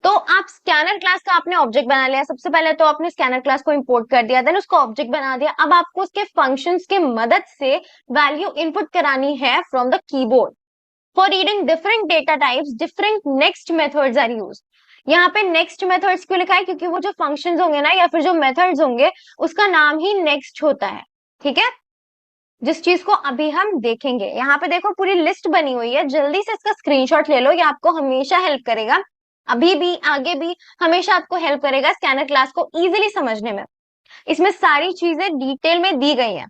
S1: तो आप स्कैनर क्लास का आपने ऑब्जेक्ट बना लिया, सबसे पहले तो आपने स्कैनर क्लास को इंपोर्ट कर दिया, देन उसको ऑब्जेक्ट बना दिया। अब आपको उसके फंक्शंस के मदद से वैल्यू इनपुट करानी है from the keyboard. For reading different data types different next methods are used. यहाँ पे नेक्स्ट मेथड्स क्यों लिखा है, क्योंकि वो जो फंक्शंस होंगे ना या फिर जो मेथड्स होंगे उसका नाम ही नेक्स्ट होता है, ठीक है। जिस चीज को अभी हम देखेंगे, यहाँ पे देखो पूरी लिस्ट बनी हुई है, जल्दी से इसका स्क्रीनशॉट ले लो, ये आपको हमेशा हेल्प करेगा, अभी भी आगे भी हमेशा आपको हेल्प करेगा स्कैनर क्लास को इजीली समझने में। इसमें सारी चीजें डिटेल में दी गई हैं।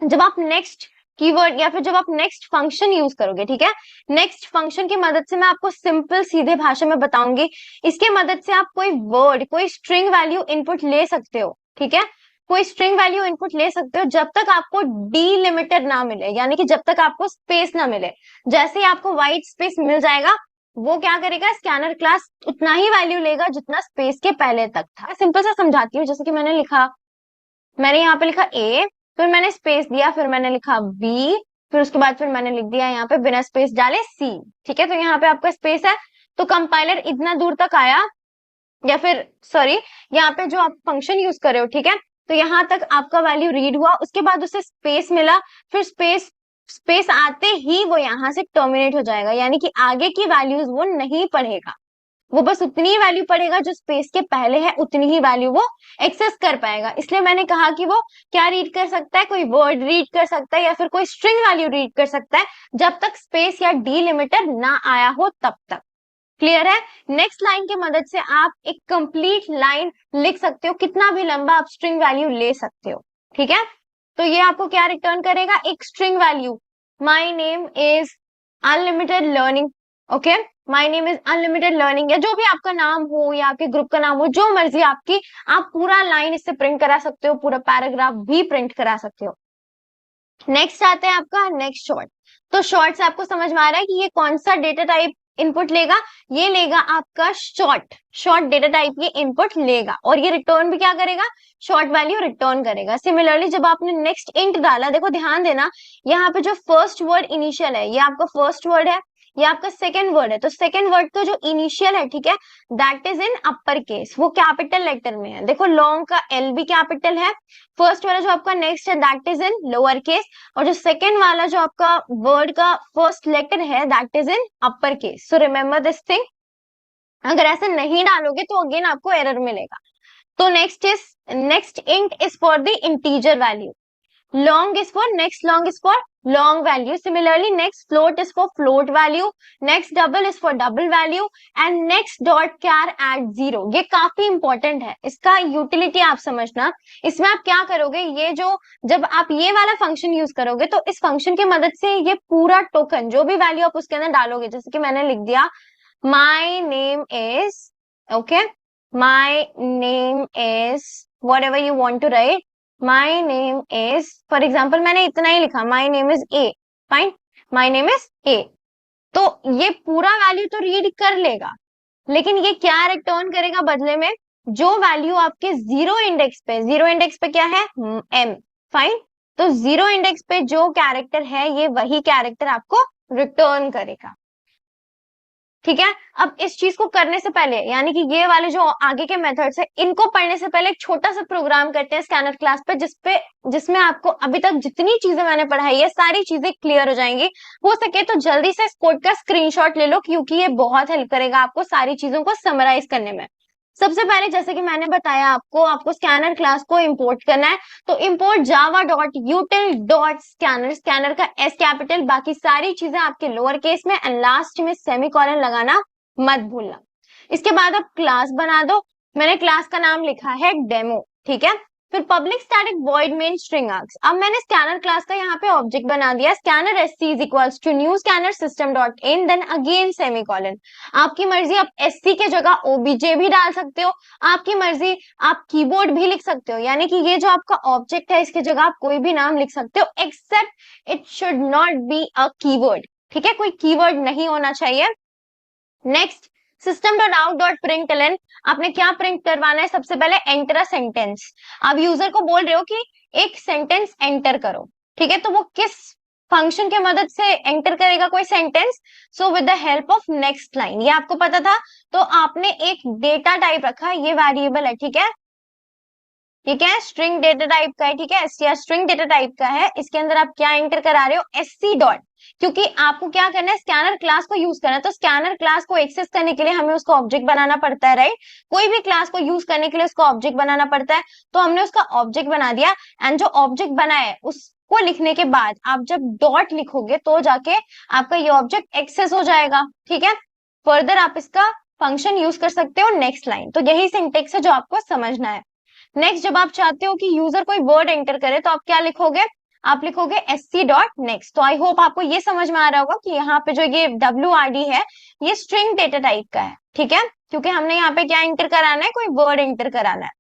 S1: जब आप नेक्स्ट कीवर्ड या फिर जब आप नेक्स्ट फंक्शन यूज करोगे, ठीक है, नेक्स्ट फंक्शन की मदद से मैं आपको सिंपल सीधे भाषा में बताऊंगी, इसके मदद से आप कोई वर्ड कोई स्ट्रिंग वैल्यू इनपुट ले सकते हो, ठीक है। कोई स्ट्रिंग वैल्यू इनपुट ले सकते हो जब तक आपको डीलिमिटेड ना मिले, यानी कि जब तक आपको स्पेस ना मिले। जैसे ही आपको व्हाइट स्पेस मिल जाएगा, वो क्या करेगा, स्कैनर क्लास उतना ही वैल्यू लेगा जितना स्पेस के पहले तक था। सिंपल सा समझाती हूँ, जैसे कि मैंने लिखा, मैंने यहाँ पे लिखा ए, फिर मैंने स्पेस दिया, फिर मैंने लिखा बी, फिर उसके बाद फिर मैंने लिख दिया यहाँ पे बिना स्पेस डाले सी, ठीक है। तो यहाँ पे आपका स्पेस है, तो कंपाइलर इतना दूर तक आया, या फिर सॉरी यहाँ पे जो आप फंक्शन यूज कर रहे हो, ठीक है, तो यहाँ तक आपका वैल्यू रीड हुआ, उसके बाद उसे स्पेस मिला, फिर स्पेस स्पेस आते ही वो यहाँ से टर्मिनेट हो जाएगा, यानी कि आगे की वैल्यूज वो नहीं पढ़ेगा, वो बस उतनी ही वैल्यू पढ़ेगा जो स्पेस के पहले है, उतनी ही वैल्यू वो एक्सेस कर पाएगा। इसलिए मैंने कहा कि वो क्या रीड कर सकता है, कोई वर्ड रीड कर सकता है या फिर कोई स्ट्रिंग वैल्यू रीड कर सकता है जब तक स्पेस या डीलिमिटर ना आया हो तब तक, क्लियर है। नेक्स्ट लाइन की मदद से आप एक कंप्लीट लाइन लिख सकते हो, कितना भी लंबा आप स्ट्रिंग वैल्यू ले सकते हो, ठीक है। तो ये आपको क्या रिटर्न करेगा, एक string value, my name is unlimited learning, okay, my name is unlimited learning, या जो भी आपका नाम हो या आपके ग्रुप का नाम हो, जो मर्जी आपकी, आप पूरा लाइन इससे प्रिंट करा सकते हो, पूरा पैराग्राफ भी प्रिंट करा सकते हो। नेक्स्ट आता है आपका नेक्स्ट शॉर्ट। तो शॉर्ट से आपको समझ में आ रहा है कि ये कौन सा डेटा टाइप इनपुट लेगा, ये लेगा आपका शॉर्ट, शॉर्ट डेटा टाइप ये इनपुट लेगा, और ये रिटर्न भी क्या करेगा, शॉर्ट वैल्यू रिटर्न करेगा। सिमिलरली जब आपने नेक्स्ट इंट डाला, देखो ध्यान देना, यहाँ पे जो फर्स्ट वर्ड इनिशियल है, ये आपका फर्स्ट वर्ड है, ये आपका सेकेंड वर्ड है, तो सेकेंड वर्ड का जो इनिशियल है, ठीक है, that is in upper case, वो कैपिटल लेटर में है। देखो लॉन्ग का एल भी कैपिटल है, फर्स्ट वाला जो आपका नेक्स्ट है that is in lower case, और जो सेकेंड वाला जो आपका वर्ड का फर्स्ट लेटर है that is in upper case. So remember this thing, अगर ऐसे नहीं डालोगे तो अगेन आपको एरर मिलेगा। तो next int is for the integer value, long is for next long is for long value, similarly next float is for float value, next double is for double value, and next dot char at 0। ये काफी इंपॉर्टेंट है, इसका यूटिलिटी आप समझना। इसमें आप क्या करोगे, ये जो जब आप ये वाला फंक्शन यूज करोगे तो इस फंक्शन की मदद से ये पूरा टोकन जो भी वैल्यू आप उसके अंदर डालोगे, जैसे कि मैंने लिख दिया my name is okay, my name is whatever you want to write, my name is, for example मैंने इतना ही लिखा, my name is A, fine, my name is A, तो ये पूरा वैल्यू तो रीड कर लेगा, लेकिन ये क्या रिटर्न करेगा बदले में, जो वैल्यू आपके जीरो इंडेक्स पे, जीरो इंडेक्स पे क्या है, एम, फाइन, तो जीरो इंडेक्स पे जो कैरेक्टर है ये वही कैरेक्टर आपको रिटर्न करेगा। ठीक है, अब इस चीज को करने से पहले, यानी कि ये वाले जो आगे के मेथड्स है इनको पढ़ने से पहले एक छोटा सा प्रोग्राम करते हैं स्कैनर क्लास पे, जिसमें आपको अभी तक जितनी चीजें मैंने पढ़ाई है सारी चीजें क्लियर हो जाएंगी। हो सके तो जल्दी से इस कोड का स्क्रीनशॉट ले लो, क्योंकि ये बहुत हेल्प करेगा आपको सारी चीजों को समराइज करने में। सबसे पहले जैसे कि मैंने बताया आपको स्कैनर क्लास को इंपोर्ट करना है, तो import Java dot यूटिल dot scanner, scanner का एस कैपिटल, बाकी सारी चीजें आपके लोअर केस में, एंड लास्ट में सेमीकोलन लगाना मत भूलना। इसके बाद आप क्लास बना दो, मैंने क्लास का नाम लिखा है डेमो, ठीक है। फिर public static void main string args, अब मैंने स्कैनर क्लास का यहाँ पे ऑब्जेक्ट बना दिया, scanner SC is equals to new scanner system dot in, then again semicolon. आपकी मर्जी, आप एससी के जगह ओबीजे भी डाल सकते हो, आपकी मर्जी, आप कीबोर्ड भी लिख सकते हो, यानी कि ये जो आपका ऑब्जेक्ट है इसके जगह आप कोई भी नाम लिख सकते हो, except it should not be a keyword, ठीक है, कोई कीवर्ड नहीं होना चाहिए। Next, system dot out dot println, आपने क्या प्रिंट करवाना है, सबसे पहले एंटर अ सेंटेंस। आप यूजर को बोल रहे हो कि एक सेंटेंस एंटर करो, ठीक है, तो वो किस फंक्शन के मदद से एंटर करेगा कोई sentence, so with the help of next line, ये आपको पता था। तो आपने एक डेटा टाइप रखा, ये वेरिएबल है, ठीक है, ठीक है, स्ट्रिंग डेटा टाइप का है, ठीक है, एसटीआर स्ट्रिंग डेटा टाइप का है, इसके अंदर आप क्या एंटर करा रहे हो, एससी डॉट, क्योंकि आपको क्या करना है, स्कैनर क्लास को यूज करना है, तो स्कैनर क्लास को एक्सेस करने के लिए हमें उसका ऑब्जेक्ट बनाना पड़ता है, राइट, कोई भी क्लास को यूज करने के लिए उसका ऑब्जेक्ट बनाना पड़ता है, तो हमने उसका ऑब्जेक्ट बना दिया, एंड जो ऑब्जेक्ट बना है उसको लिखने के बाद आप जब डॉट लिखोगे तो जाके आपका ये ऑब्जेक्ट एक्सेस हो जाएगा, ठीक है। फर्दर आप इसका फंक्शन यूज कर सकते हो नेक्स्ट लाइन, तो यही सिंटेक्स है जो आपको समझना है। नेक्स्ट, जब आप चाहते हो कि यूजर कोई वर्ड एंटर करे तो आप क्या लिखोगे, आप लिखोगे sc डॉट नेक्स्ट। तो आई होप आपको ये समझ में आ रहा होगा कि यहाँ पे जो ये wrd है ये स्ट्रिंग डेटा टाइप का है, ठीक है, क्योंकि हमने यहाँ पे क्या एंटर कराना है, कोई वर्ड एंटर कराना है।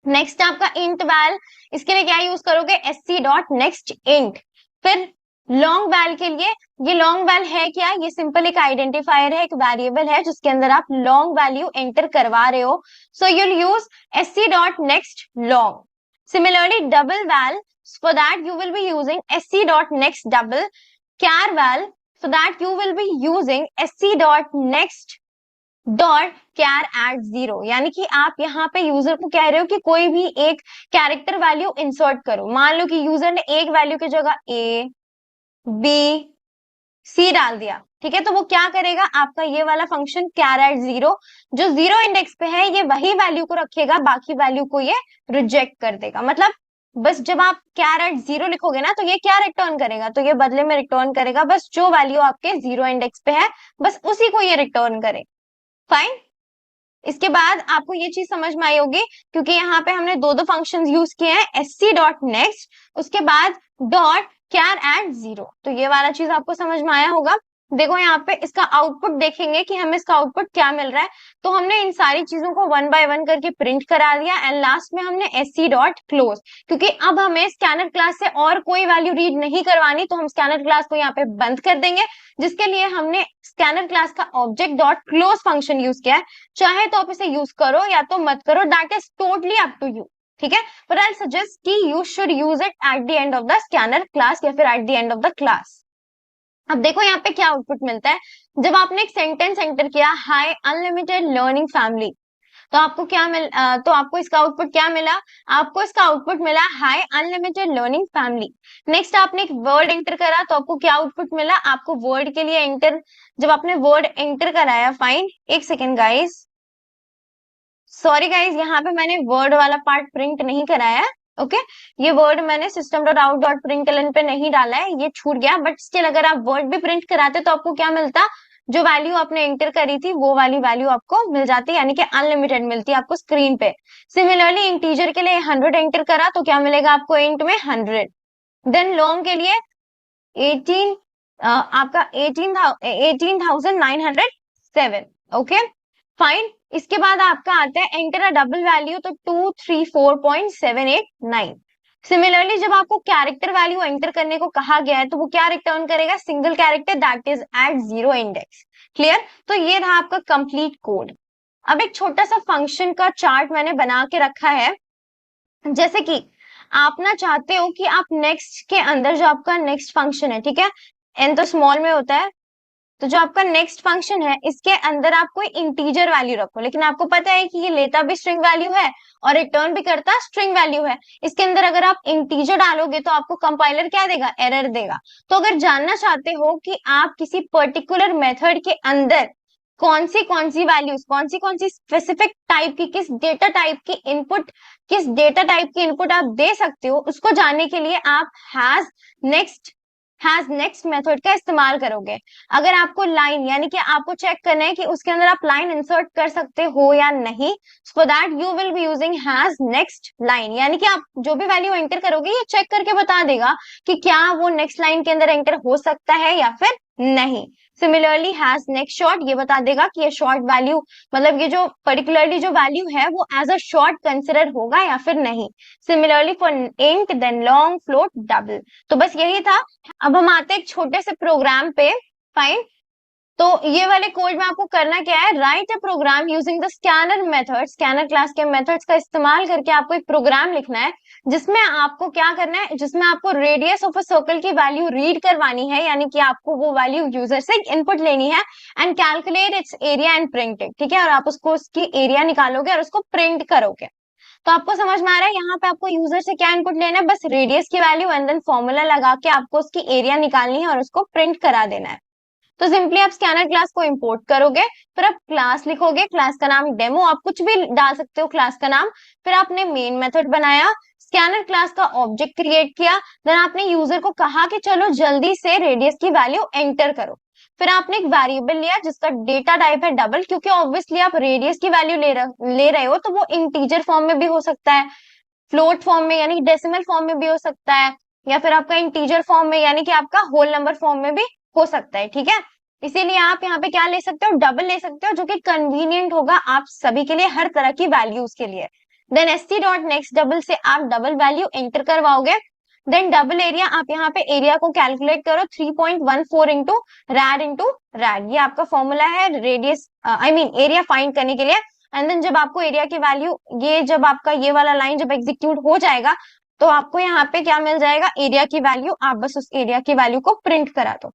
S1: नेक्स्ट आपका इंट वैल, इसके लिए क्या यूज करोगे, sc डॉट नेक्स्ट इंट। फिर लॉन्ग वैल के लिए, ये लॉन्ग वैल है क्या, ये सिंपल एक आइडेंटिफायर है, एक वेरिएबल है जिसके अंदर आप लॉन्ग वैल्यू एंटर करवा रहे हो, so you'll use sc dot next long. Similarly double well, for that you will be using sc dot next double, char val, so that you will be using sc dot next dot char at zero, यानी कि आप यहाँ पे यूजर को कह रहे हो कि कोई भी एक कैरेक्टर वैल्यू इंसर्ट करो। मान लो कि यूजर ने एक वैल्यू की जगह ए बी सी डाल दिया, ठीक है, तो वो क्या करेगा, आपका ये वाला फंक्शन कैर एट जीरो, जो जीरो इंडेक्स पे है ये वही वैल्यू को रखेगा, बाकी वैल्यू को ये रिजेक्ट कर देगा। मतलब बस जब आप कैर एट जीरो लिखोगे ना तो ये क्या रिटर्न करेगा, तो ये बदले में रिटर्न करेगा बस जो वैल्यू आपके जीरो इंडेक्स पे है, बस उसी को ये रिटर्न करेगा, फाइन। इसके बाद आपको ये चीज समझ में आई होगी, क्योंकि यहाँ पे हमने दो दो फंक्शंस यूज किए हैं, sc डॉट नेक्स्ट, उसके बाद डॉट कैर एट जीरो, तो ये वाला चीज आपको समझ में आया होगा। देखो यहाँ पे इसका आउटपुट देखेंगे कि हमें इसका आउटपुट क्या मिल रहा है, तो हमने इन सारी चीजों को वन बाय वन करके प्रिंट करा दिया, एंड लास्ट में हमने sc डॉट क्लोज, क्योंकि अब हमें स्कैनर क्लास से और कोई वैल्यू रीड नहीं करवानी, तो हम स्कैनर क्लास को यहाँ पे बंद कर देंगे, जिसके लिए हमने स्कैनर क्लास का object dot close function use किया है। चाहे तो आप इसे यूज करो या तो मत करो, that is totally up to you, ठीक है, बट आई सजेस्ट कि you should use it at the end of the scanner class या फिर at the end of the class. अब देखो यहाँ पे क्या आउटपुट मिलता है, जब आपने एक सेंटेंस एंटर किया, हाई अनलिमिटेड लर्निंग फैमिली, तो आपको क्या तो आपको इसका आउटपुट क्या मिला, आपको इसका आउटपुट मिला high unlimited learning family. Next आपने एक वर्ड एंटर करा, तो आपको क्या आउटपुट मिला, आपको वर्ड के लिए एंटर, जब आपने वर्ड एंटर कराया, फाइन, एक सेकेंड गाइस, सॉरी गाइस, यहाँ पे मैंने वर्ड वाला पार्ट प्रिंट नहीं कराया है, ओके, ये वर्ड मैंने system dot out dot println पे नहीं डाला है, ये छूट गया, बट स्टिल अगर आप वर्ड भी प्रिंट कराते तो आपको क्या मिलता, जो वैल्यू आपने एंटर करी थी वो वाली वैल्यू आपको मिल जाती, यानी कि अनलिमिटेड मिलती है आपको स्क्रीन पे। सिमिलरली इंटीजर के लिए 100 एंटर करा तो क्या मिलेगा आपको इंट में 100, देन लॉन्ग के लिए 18 आपका 18,907, ओके, फाइन। इसके बाद आपका आता है एंटर अ डबल वैल्यू, तो 234.789। सिमिलरली जब आपको कैरेक्टर वैल्यू एंटर करने को कहा गया है तो वो क्या रिटर्न करेगा, single character that is at 0 index. Clear? तो ये रहा आपका कंप्लीट कोड। अब एक छोटा सा फंक्शन का चार्ट मैंने बना के रखा है। जैसे कि आप ना चाहते हो कि आप नेक्स्ट के अंदर जो आपका नेक्स्ट फंक्शन है, ठीक है, एन तो स्मॉल में होता है, तो जो आपका नेक्स्ट फंक्शन है इसके अंदर आप कोई इंटीजर वैल्यू रखो, लेकिन आपको पता है कि ये लेता भी स्ट्रिंग वैल्यू है और रिटर्न भी करता स्ट्रिंग वैल्यू है। इसके अंदर अगर आप इंटीजर डालोगे तो आपको कंपाइलर क्या देगा, एरर देगा। तो अगर जानना चाहते हो कि आप किसी पर्टिकुलर मेथड के अंदर कौन सी वैल्यूज, कौन सी स्पेसिफिक टाइप की, किस डेटा टाइप की इनपुट, किस डेटा टाइप की इनपुट आप दे सकते हो, उसको जानने के लिए आप हैज नेक्स्ट मेथड का इस्तेमाल करोगे। अगर आपको लाइन यानी कि आपको चेक करना है कि उसके अंदर आप लाइन इंसर्ट कर सकते हो या नहीं, for that you will be using has next line, यानी कि आप जो भी वैल्यू एंटर करोगे ये चेक करके बता देगा कि क्या वो नेक्स्ट लाइन के अंदर एंटर हो सकता है या फिर नहीं। सिमिलरली हैज नेक्स्ट शॉर्ट ये बता देगा कि ये शॉर्ट वैल्यू, मतलब ये जो पर्टिकुलरली जो वैल्यू है वो एज अ शॉर्ट कंसिडर होगा या फिर नहीं। Similarly for int then long float double. तो बस यही था। अब हम आते हैं एक छोटे से प्रोग्राम पे। फाइन। तो ये वाले कोड में आपको करना क्या है, write a program using the scanner method, scanner class के मेथड्स का इस्तेमाल करके आपको एक प्रोग्राम लिखना है जिसमें आपको क्या करना है, जिसमें आपको रेडियस ऑफ अ सर्कल की वैल्यू रीड करवानी है, यानी कि आपको वो वैल्यू यूजर से इनपुट लेनी है and calculate its area and print it, ठीक है, और आप उसको उसकी एरिया निकालोगे और उसको प्रिंट करोगे। तो आपको समझ में आ रहा है यहाँ पे आपको यूजर से क्या इनपुट लेना है, बस रेडियस की वैल्यू एंड देन फॉर्मूला लगा के आपको उसकी एरिया निकालनी है और उसको प्रिंट करा देना है। तो सिंपली आप स्कैनर क्लास को इंपोर्ट करोगे, फिर आप क्लास लिखोगे, क्लास का नाम डेमो, आप कुछ भी डाल सकते हो क्लास का नाम। फिर आपने मेन मेथड बनाया, स्कैनर क्लास का ऑब्जेक्ट क्रिएट किया, देन आपने यूजर को कहा कि चलो जल्दी से रेडियस की वैल्यू एंटर करो। फिर आपने एक वेरिएबल लिया जिसका डेटा टाइप है डबल, क्योंकि ऑब्वियसली आप रेडियस की वैल्यू ले रहे हो तो वो इंटीजर फॉर्म में भी हो सकता है, फ्लोट फॉर्म में यानी डेसिमल फॉर्म में भी हो सकता है, या फिर आपका इंटीजर फॉर्म में यानी कि आपका होल नंबर फॉर्म में भी हो सकता है, ठीक है। इसीलिए आप यहाँ पे क्या ले सकते हो, डबल ले सकते हो, जो कि कन्वीनियंट होगा आप सभी के लिए, हर तरह की वैल्यूज के लिए। Then st dot next double से आप डबल वैल्यू एंटर करवाओगे। देन डबल एरिया, आप यहाँ पे एरिया को कैलकुलेट करो 3.14 इंटू रैड, ये आपका फॉर्मूला है radius I mean area find करने के लिए। एंड देन जब आपको एरिया की वैल्यू, ये जब आपका ये वाला लाइन जब एग्जीक्यूट हो जाएगा तो आपको यहाँ पे क्या मिल जाएगा, एरिया की वैल्यू, आप बस उस एरिया की वैल्यू को प्रिंट करा दो।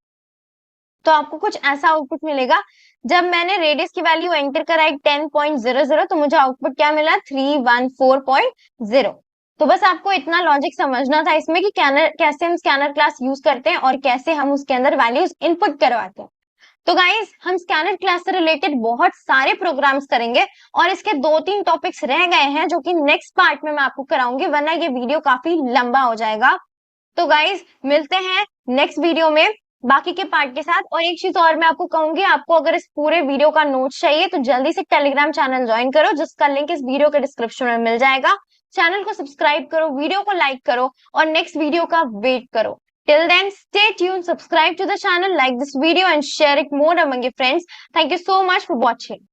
S1: तो आपको कुछ ऐसा आउटपुट मिलेगा। जब मैंने रेडियस की वैल्यू एंटर कराई 10.00 तो मुझे आउटपुट क्या मिला, 314.0। तो बस आपको इतना लॉजिक समझना था इसमें कि कैसे हम स्कैनर क्लास यूज करते हैं और कैसे हम उसके अंदर वैल्यूज इनपुट करवाते हैं। तो गाइस हम स्कैनर क्लास से रिलेटेड बहुत सारे प्रोग्राम्स करेंगे और इसके 2-3 टॉपिक्स रह गए हैं जो कि नेक्स्ट पार्ट में मैं आपको कराऊंगी, वरना ये वीडियो काफी लंबा हो जाएगा। तो गाइस मिलते हैं नेक्स्ट वीडियो में बाकी के पार्ट के साथ। और एक चीज और मैं आपको कहूंगी, आपको अगर इस पूरे वीडियो का नोट्स चाहिए तो जल्दी से टेलीग्राम चैनल ज्वाइन करो, जिसका लिंक इस वीडियो के डिस्क्रिप्शन में मिल जाएगा। चैनल को सब्सक्राइब करो, वीडियो को लाइक करो और नेक्स्ट वीडियो का वेट करो। Till then, stay tuned, subscribe to the channel, like this video and share it more among your friends. Thank you so much for watching.